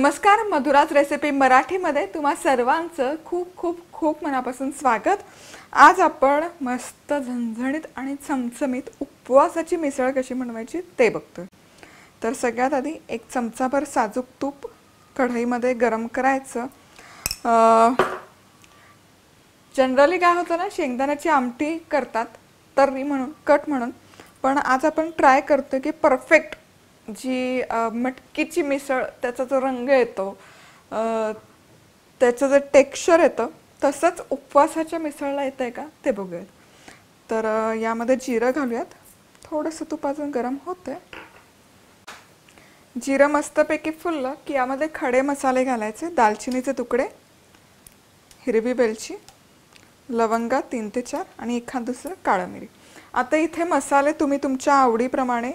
नमस्कार, मधुराज रेसिपी मराठीमध्ये तुम्हा सर्वांचं खूप खूप खूप मनापासून स्वागत। आज आपण मस्त झणझणीत आणि चमचमीत उपवासाची मिसळ कशी बनवायची ते बघतोय। तर सगळ्यात आधी एक चमचाभर साजूक तूप कढईमध्ये गरम करायचं। जनरली काय होतं ना, शेंगदाण्याची आमटी करतात तर्री म्हणून, कट म्हणून, पण आज आपण ट्राय करतो की परफेक्ट जी मटकीची मिसळ, त्याचा जो रंग येतो, त्याचं जे टेक्स्चर येतं, तसंच उपवासाच्या मिसळला येतंय का ते बघूयात। तर यामध्ये जिरं घालूयात। थोडंसं तूप अजून गरम होतंय। जिरं मस्तपैकी फुललं की यामध्ये खडे मसाले घालायचे। दालचिनीचे तुकडे, हिरवी वेलची, लवंगा 3 ते 4 आणि एखाद दुसरं काळं मिरी। आता इथे मसाले तुम्ही तुमच्या आवडीप्रमाणे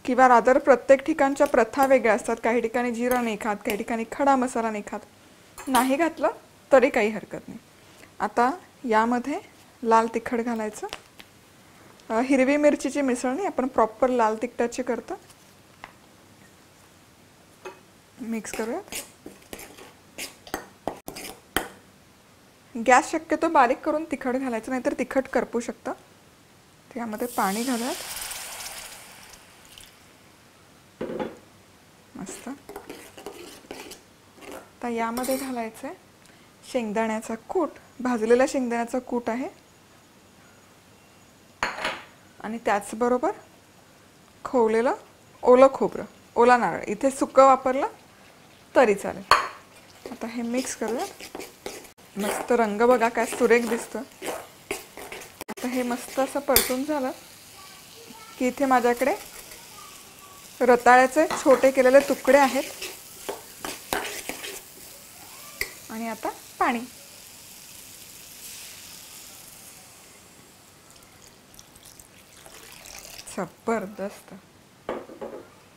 किंवा रादर प्रत्येक ठिकाणच्या प्रथा वेगळ्या असतात। काही ठिकाणी जिरा नाही खात, काही ठिकाणी खडा मसाला नाही खात, नाही घातलं तरी काही हरकत नाही। आता यामध्ये लाल तिखट घालायचं। हिरवी मिरचीची मिसळ नाही, आपण प्रॉपर लाल तिखटाची करतो। मिक्स करूया। गॅस शक्यतो बारीक करून तिखट घालायचं, नाहीतर तिखट करपू शकतं। त्यामध्ये पाणी घालूयात। मस्त। आता यामध्ये घालायचं आहे शेंगदाण्याचा कूट, भाजलेला शेंगदाण्याचा कूट आहे, आणि त्याचबरोबर खोवलेलं ओलं खोबरं, ओला नारळ, इथे सुकं वापरलं तरी चालेल। आता हे मिक्स करूया। मस्त रंग बघा काय सुरेख दिसतं। आता हे मस्त असं परतून झालं की इथे माझ्याकडे रताळ्याचे छोटे केलेले तुकडे आहेत, आणि आता पाणी। जबरदस्त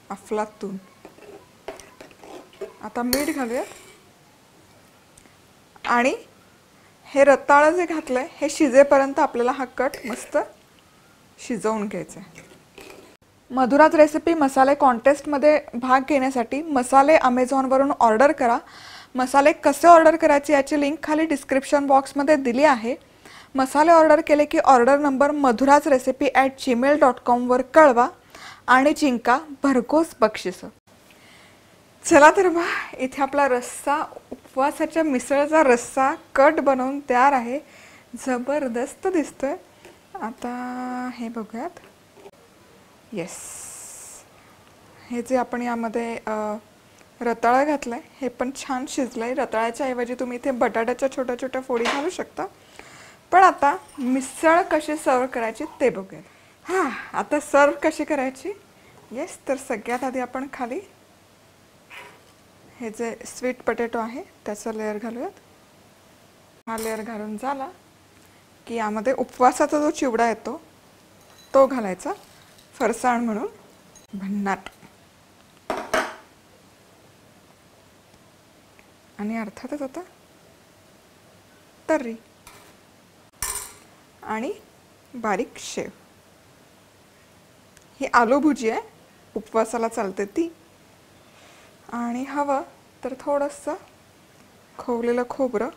अफलातून। आता मीठ घालूया, आणि हे रताळं जे घातलंय हे शिजेपर्यंत आपल्याला हा कट मस्त शिजवून घ्यायचा आहे। मधुराज रेसिपी मसाले कॉन्टेस्टमध्ये भाग घेण्यासाठी मसाले अमेझॉनवरून ऑर्डर करा। मसाले कसे ऑर्डर करायचे याची लिंक खाली डिस्क्रिप्शन बॉक्समध्ये दिली आहे। मसाले ऑर्डर केले की ऑर्डर नंबर madhurajrecipe@gmail.com वर कळवा आणि जिंका भरघोस बक्षिसं। चला तर बा, इथे आपला रस्सा, उपवासाच्या मिसळचा रस्सा कट बनवून तयार आहे। जबरदस्त दिसतोय। आता हे बघूयात। येस, हे जे आपण यामध्ये रताळा घातलाय हे पण छान शिजलंय। रताळ्याच्या ऐवजी तुम्ही इथे बटाट्याच्या छोट्या छोट्या फोडी घालू शकता। पण आता मिसळ कशी सर्व करायची ते बघूयात। आता सर्व कशी करायची। येस, तर सगळ्यात आधी आपण खाली हे जे स्वीट पोटॅटो आहे त्याचा लेयर घालूयात। हा लेयर घालून झाला की यामध्ये उपवासाचा जो चिवडा येतो तो घालायचा, फरसाण म्हणून, भन्नाट, आणि अर्थातच आता तर्री आणि बारीक शेव। ही आलू भुजी आहे, उपवासाला चालते ती। आणि हवं तर थोडंसं खोवलेलं खोबरं,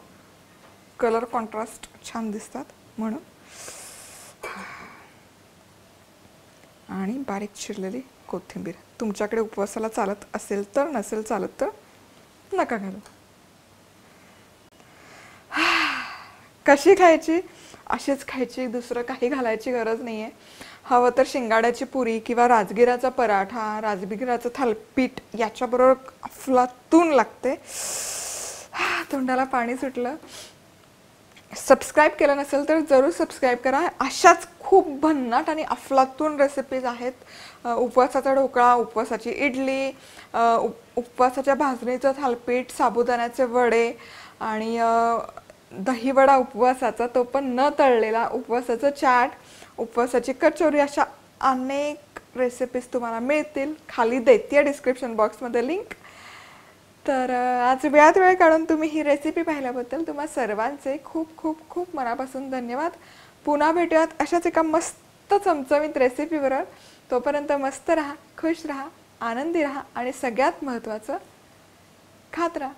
कलर कॉन्ट्रास्ट छान दिसतात म्हणून, आणि बारीक चिरलेली कोथिंबीर। तुमच्याकडे उपवासाला चालत असेल तर, नसेल चालत तर नका घालू। कशी खायची, अशीच खायची, दुसरं काही घालायची गरज नाही आहे। हवं तर शिंगाड्याची पुरी किंवा राजगिराचा पराठा, राजगिराचं थालीपीठ याच्याबरोबर अफलातून लागते। तोंडाला पाणी सुटलं। सबस्क्राईब केलं नसेल तर जरूर सबस्क्राईब करा। अशाच खूप भन्नाट आणि अफलातून रेसिपीज आहेत। उपवासाचा ढोकळा, उपवासाची इडली, उपवासाच्या भाजणीचं थालीपीठ, साबुदाण्याचे वडे, आणि दहीवडा उपवासाचा, तो पण न तळलेला, उपवासाचं चाट, उपवासाची कचोरी, अशा अनेक रेसिपीज तुम्हाला मिळतील। खाली देते डिस्क्रिप्शन बॉक्समध्ये लिंक। तर आज वेळात वेळ काढून तुम्ही ही रेसिपी पाहिल्याबद्दल तुम्हा सर्वांचे खूप खूप खूप मनापासून धन्यवाद। पुन्हा भेटूयात अशाच एका मस्त चमचमीत रेसिपीबरोबर। तोपर्यंत मस्त राहा, खुश राहा, आनंदी राहा, आणि सगळ्यात महत्त्वाचं खात राहा.